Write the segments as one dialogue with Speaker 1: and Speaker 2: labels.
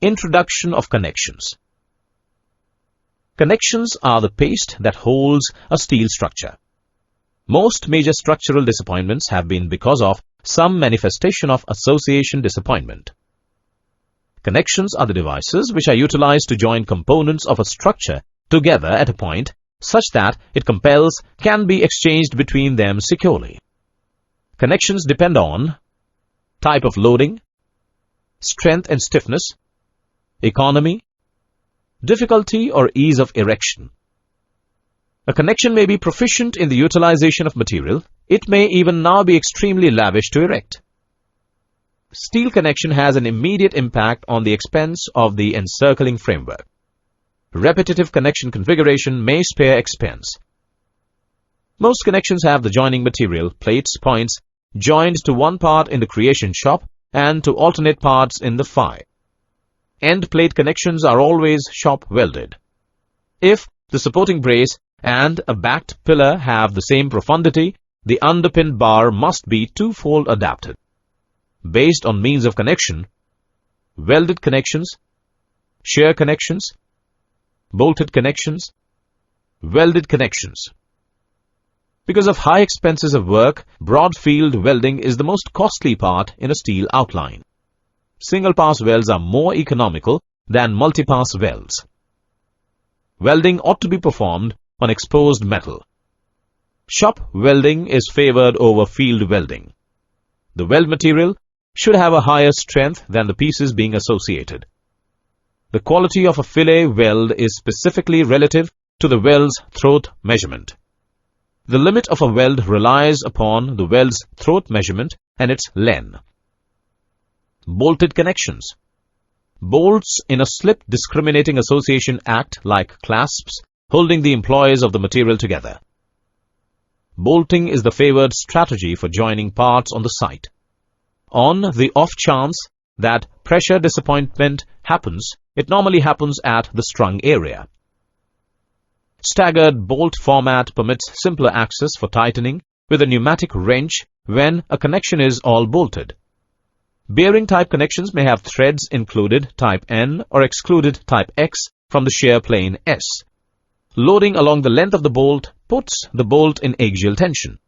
Speaker 1: Introduction of connections. Connections are the paste that holds a steel structure. Most major structural disappointments have been because of some manifestation of association disappointment. Connections are the devices which are utilized to join components of a structure together at a point such that it can be exchanged between them securely. Connections depend on type of loading, strength and stiffness, economy, difficulty or ease of erection. A connection may be proficient in the utilization of material. It may even now be extremely lavish to erect. Steel connection has an immediate impact on the expense of the encircling framework. Repetitive connection configuration may spare expense. Most connections have the joining material, plates, points, joined to one part in the creation shop and to alternate parts in the FI. End plate connections are always shop welded. If the supporting brace and a backed pillar have the same profundity, the underpinned bar must be twofold adapted. Based on means of connection: welded connections, shear connections, bolted connections, welded connections. Because of high expenses of work, broad field welding is the most costly part in a steel outline. Single-pass welds are more economical than multi-pass welds. Welding ought to be performed on exposed metal. Shop welding is favored over field welding. The weld material should have a higher strength than the pieces being associated. The quality of a fillet weld is specifically relative to the weld's throat measurement. The limit of a weld relies upon the weld's throat measurement and its len. Bolted connections. Bolts in a slip discriminating association act like clasps, holding the employees of the material together. Bolting is the favored strategy for joining parts on the site. On the off chance that pressure disappointment happens, it normally happens at the strung area. Staggered bolt format permits simpler access for tightening with a pneumatic wrench when a connection is all bolted. Bearing type connections may have threads included type N or excluded type X from the shear plane S. Loading along the length of the bolt puts the bolt in axial tension.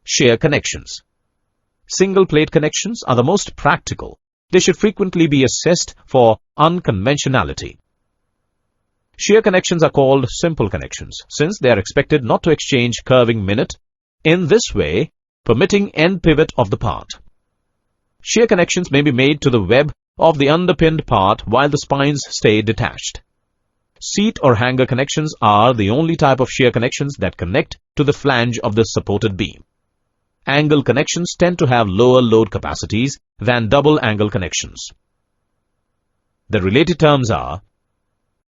Speaker 1: Shear connections. Single plate connections are the most practical. They should frequently be assessed for unconventionality. Shear connections are called simple connections, since they are expected not to exchange curving minute, in this way permitting end pivot of the part. Shear connections may be made to the web of the underpinned part while the spines stay detached. Seat or hanger connections are the only type of shear connections that connect to the flange of the supported beam. Angle connections tend to have lower load capacities than double angle connections. The related terms are